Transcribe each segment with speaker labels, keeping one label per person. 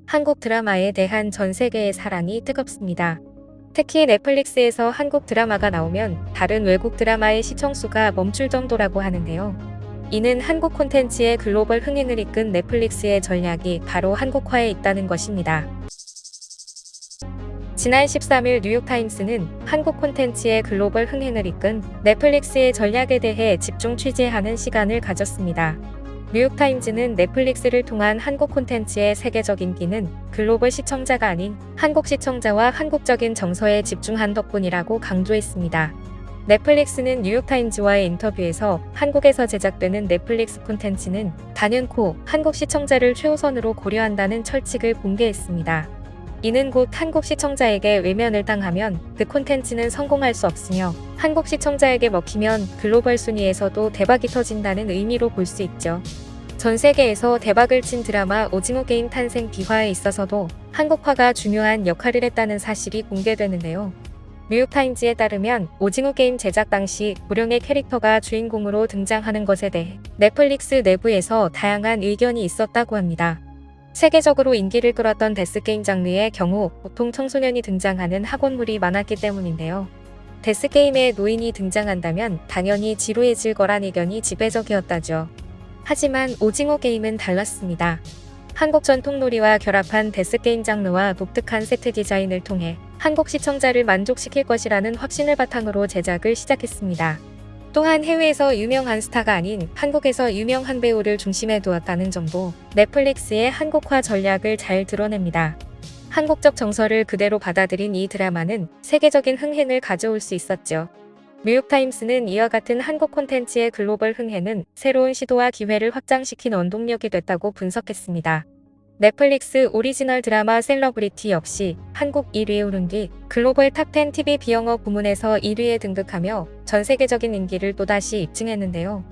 Speaker 1: 한국 드라마에 대한 전 세계의 사랑이 뜨겁습니다. 특히 넷플릭스에서 한국 드라마가 나오면 다른 외국 드라마의 시청수가 멈출 정도라고 하는데요. 이는 한국 콘텐츠의 글로벌 흥행을 이끈 넷플릭스의 전략이 바로 한국화에 있다는 것입니다. 지난 13일 뉴욕타임스는 한국 콘텐츠의 글로벌 흥행을 이끈 넷플릭스의 전략에 대해 집중 취재하는 시간을 가졌습니다. 뉴욕타임즈는 넷플릭스를 통한 한국 콘텐츠의 세계적 인기는 글로벌 시청자가 아닌 한국 시청자와 한국적인 정서에 집중한 덕분이라고 강조했습니다. 넷플릭스는 뉴욕타임즈와의 인터뷰에서 한국에서 제작되는 넷플릭스 콘텐츠는 단연코 한국 시청자를 최우선으로 고려한다는 철칙을 공개했습니다. 이는 곧 한국 시청자에게 외면을 당하면 그 콘텐츠는 성공할 수 없으며 한국 시청자에게 먹히면 글로벌 순위에서도 대박이 터진다는 의미로 볼 수 있죠. 전 세계에서 대박을 친 드라마 오징어 게임 탄생 비화에 있어서도 한국화가 중요한 역할을 했다는 사실이 공개되는데요. 뉴욕타임즈에 따르면 오징어 게임 제작 당시 고령의 캐릭터가 주인공으로 등장하는 것에 대해 넷플릭스 내부에서 다양한 의견이 있었다고 합니다. 세계적으로 인기를 끌었던 데스게임 장르의 경우 보통 청소년이 등장하는 학원물이 많았기 때문인데요. 데스게임에 노인이 등장한다면 당연히 지루해질 거란 의견이 지배적이었다죠. 하지만 오징어 게임은 달랐습니다. 한국 전통 놀이와 결합한 데스게임 장르와 독특한 세트 디자인을 통해 한국 시청자를 만족시킬 것이라는 확신을 바탕으로 제작을 시작했습니다. 또한 해외에서 유명한 스타가 아닌 한국에서 유명한 배우를 중심에 두었다는 점도 넷플릭스의 한국화 전략을 잘 드러냅니다. 한국적 정서를 그대로 받아들인 이 드라마는 세계적인 흥행을 가져올 수 있었죠. 뉴욕타임스는 이와 같은 한국 콘텐츠의 글로벌 흥행은 새로운 시도와 기회를 확장시킨 원동력이 됐다고 분석했습니다. 넷플릭스 오리지널 드라마 셀러브리티 역시 한국 1위에 오른 뒤 글로벌 탑10 TV 비영어 부문에서 1위에 등극하며 전 세계적인 인기를 또다시 입증했는데요.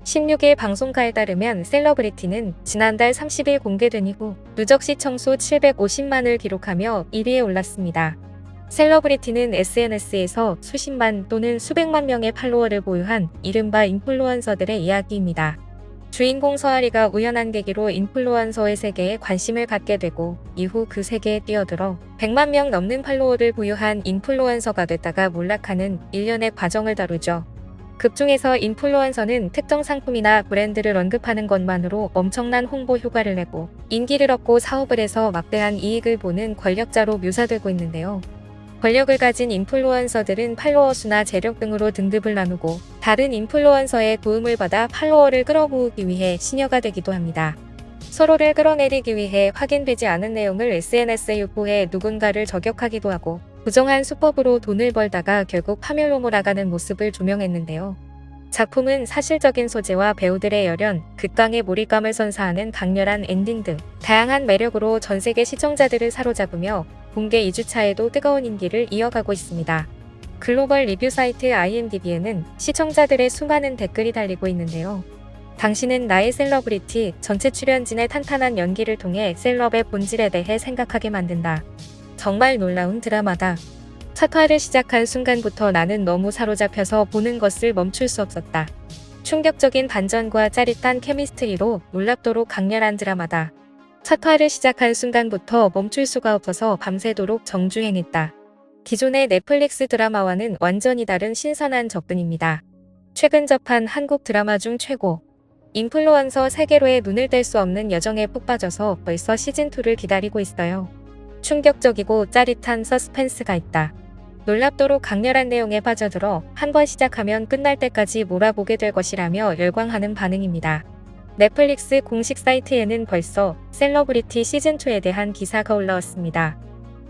Speaker 1: 16일 방송가에 따르면 셀러브리티는 지난달 30일 공개된 이후 누적 시청수 750만을 기록하며 1위에 올랐습니다. 셀러브리티는 SNS에서 수십만 또는 수백만 명의 팔로워를 보유한 이른바 인플루언서들의 이야기입니다. 주인공 서아리가 우연한 계기로 인플루언서의 세계에 관심을 갖게 되고 이후 그 세계에 뛰어들어 100만 명 넘는 팔로워를 보유한 인플루언서가 됐다가 몰락하는 일련의 과정을 다루죠. 극중에서 인플루언서는 특정 상품이나 브랜드를 언급하는 것만으로 엄청난 홍보 효과를 내고 인기를 얻고 사업을 해서 막대한 이익을 보는 권력자로 묘사되고 있는데요. 권력을 가진 인플루언서들은 팔로워 수나 재력 등으로 등급을 나누고 다른 인플루언서의 도움을 받아 팔로워를 끌어모으기 위해 신여가 되기도 합니다. 서로를 끌어내리기 위해 확인되지 않은 내용을 SNS에 유포해 누군가를 저격하기도 하고 부정한 수법으로 돈을 벌다가 결국 파멸로 몰아가는 모습을 조명했는데요. 작품은 사실적인 소재와 배우들의 열연, 극강의 몰입감을 선사하는 강렬한 엔딩 등 다양한 매력으로 전 세계 시청자들을 사로잡으며 공개 2주차에도 뜨거운 인기를 이어가고 있습니다. 글로벌 리뷰 사이트 IMDb에는 시청자들의 수많은 댓글이 달리고 있는데요. 당신은 나의 셀러브리티 전체 출연진의 탄탄한 연기를 통해 셀럽의 본질에 대해 생각하게 만든다. 정말 놀라운 드라마다. 첫 화를 시작한 순간부터 나는 너무 사로잡혀서 보는 것을 멈출 수 없었다. 충격적인 반전과 짜릿한 케미스트리로 놀랍도록 강렬한 드라마다. 첫 화를 시작한 순간부터 멈출 수가 없어서 밤새도록 정주행했다. 기존의 넷플릭스 드라마와는 완전히 다른 신선한 접근입니다. 최근 접한 한국 드라마 중 최고. 인플루언서 세계로의 눈을 뗄 수 없는 여정에 푹 빠져서 벌써 시즌2를 기다리고 있어요. 충격적이고 짜릿한 서스펜스가 있다. 놀랍도록 강렬한 내용에 빠져들어 한번 시작하면 끝날 때까지 몰아보게 될 것이라며 열광하는 반응입니다. 넷플릭스 공식 사이트에는 벌써 셀러브리티 시즌2에 대한 기사가 올라왔습니다.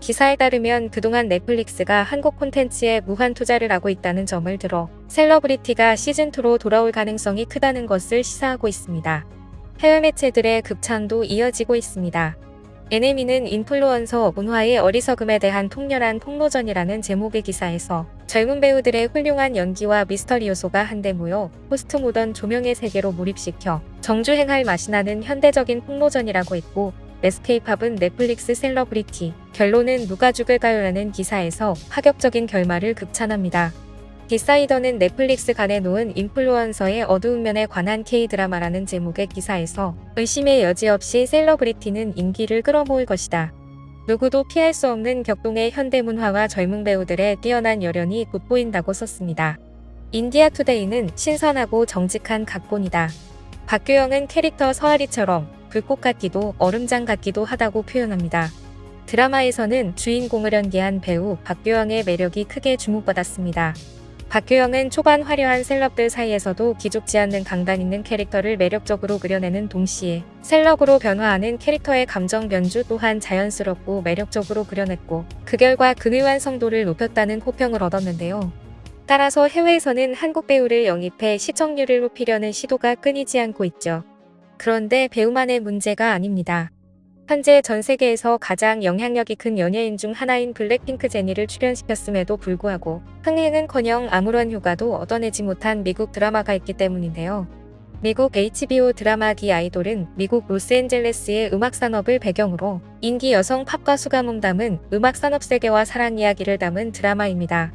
Speaker 1: 기사에 따르면 그동안 넷플릭스가 한국 콘텐츠에 무한 투자를 하고 있다는 점을 들어 셀러브리티가 시즌2로 돌아올 가능성이 크다는 것을 시사하고 있습니다. 해외 매체들의 극찬도 이어지고 있습니다. NME는 인플루언서 문화의 어리석음에 대한 통렬한 폭로전이라는 제목의 기사에서 젊은 배우들의 훌륭한 연기와 미스터리 요소가 한데 모여 포스트 모던 조명의 세계로 몰입시켜 정주행할 맛이 나는 현대적인 폭로전이라고 했고, 에스케이팝은 넷플릭스 셀러브리티 결론은 누가 죽을까요라는 기사에서 파격적인 결말을 극찬합니다. 디사이더는 넷플릭스가 내놓은 인플루언서의 어두운 면에 관한 K-드라마라는 제목의 기사에서 의심의 여지 없이 셀러브리티는 인기를 끌어모을 것이다. 누구도 피할 수 없는 격동의 현대문화와 젊은 배우들의 뛰어난 열연이 돋보인다고 썼습니다. 인디아투데이는 신선하고 정직한 각본이다. 박규영은 캐릭터 서아리처럼 불꽃 같기도 얼음장 같기도 하다고 표현합니다. 드라마에서는 주인공을 연기한 배우 박규영의 매력이 크게 주목받았습니다. 박규영은 초반 화려한 셀럽들 사이에서도 기죽지 않는 강단 있는 캐릭터를 매력적으로 그려내는 동시에 셀럽으로 변화하는 캐릭터의 감정 변주 또한 자연스럽고 매력적으로 그려냈고 그 결과 극의 완성도를 높였다는 호평을 얻었는데요. 따라서 해외에서는 한국 배우를 영입해 시청률을 높이려는 시도가 끊이지 않고 있죠. 그런데 배우만의 문제가 아닙니다. 현재 전 세계에서 가장 영향력이 큰 연예인 중 하나인 블랙핑크 제니를 출연시켰음에도 불구하고 흥행은커녕 아무런 효과도 얻어내지 못한 미국 드라마가 있기 때문인데요. 미국 HBO 드라마 디 아이돌은 미국 로스앤젤레스의 음악산업을 배경으로 인기 여성 팝 가수가 몸담은 음악산업 세계와 사랑 이야기를 담은 드라마입니다.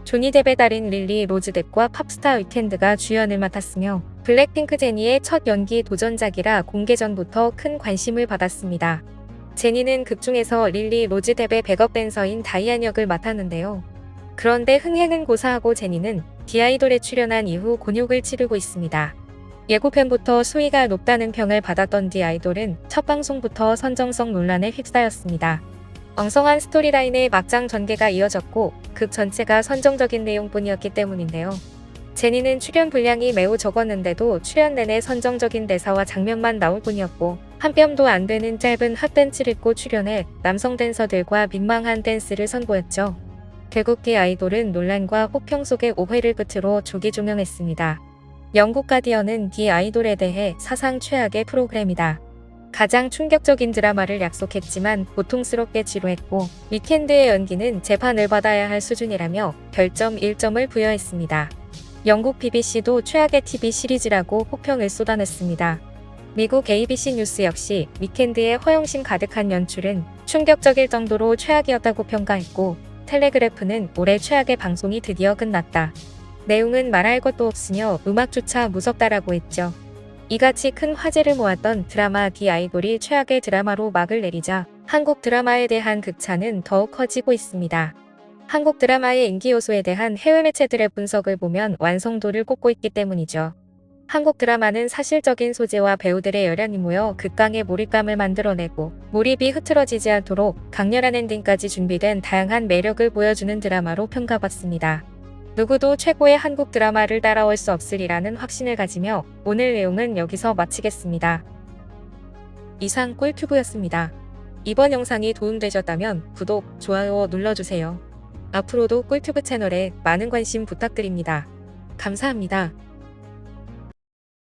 Speaker 1: 조니 뎁의 딸인 릴리 로즈 뎁과 팝스타 위켄드가 주연을 맡았으며 블랙핑크 제니의 첫 연기 도전작이라 공개 전부터 큰 관심을 받았습니다. 제니는 극중에서 릴리 로즈 뎁의 백업 댄서인 다이안 역을 맡았는데요. 그런데 흥행은 고사하고 제니는 디아이돌에 출연한 이후 곤욕을 치르고 있습니다. 예고편부터 수위가 높다는 평을 받았던 디아이돌은 첫 방송부터 선정성 논란에 휩싸였습니다. 엉성한 스토리라인의 막장 전개가 이어졌고 극 전체가 선정적인 내용뿐이었기 때문인데요. 제니는 출연 분량이 매우 적었는데도 출연 내내 선정적인 대사와 장면만 나올 뿐이었고 한 뼘도 안 되는 짧은 핫댄스를 입고 출연해 남성 댄서들과 민망한 댄스를 선보였죠. 결국 디아이돌은 논란과 호평 속의 오해를 끝으로 조기 종영했습니다. 영국 가디언은 디아이돌에 대해 사상 최악의 프로그램이다. 가장 충격적인 드라마를 약속했지만 고통스럽게 지루했고 위켄드의 연기는 재판을 받아야 할 수준이라며 별점 1점을 부여했습니다. 영국 BBC도 최악의 TV 시리즈라고 호평을 쏟아냈습니다. 미국 ABC 뉴스 역시 위켄드의 허영심 가득한 연출은 충격적일 정도로 최악이었다고 평가했고 텔레그래프는 올해 최악의 방송이 드디어 끝났다. 내용은 말할 것도 없으며 음악조차 무섭다라고 했죠. 이같이 큰 화제를 모았던 드라마 디 아이돌이 최악의 드라마로 막을 내리자 한국 드라마에 대한 극찬은 더욱 커지고 있습니다. 한국 드라마의 인기 요소에 대한 해외 매체들의 분석을 보면 완성도를 꼽고 있기 때문이죠. 한국 드라마는 사실적인 소재와 배우들의 열연이 모여 극강의 몰입감을 만들어내고 몰입이 흐트러지지 않도록 강렬한 엔딩까지 준비된 다양한 매력을 보여주는 드라마로 평가받습니다. 누구도 최고의 한국 드라마를 따라올 수 없으리라는 확신을 가지며 오늘 내용은 여기서 마치겠습니다. 이상 꿀튜브였습니다. 이번 영상이 도움되셨다면 구독, 좋아요 눌러주세요. 앞으로도 꿀튜브 채널에 많은 관심 부탁드립니다. 감사합니다.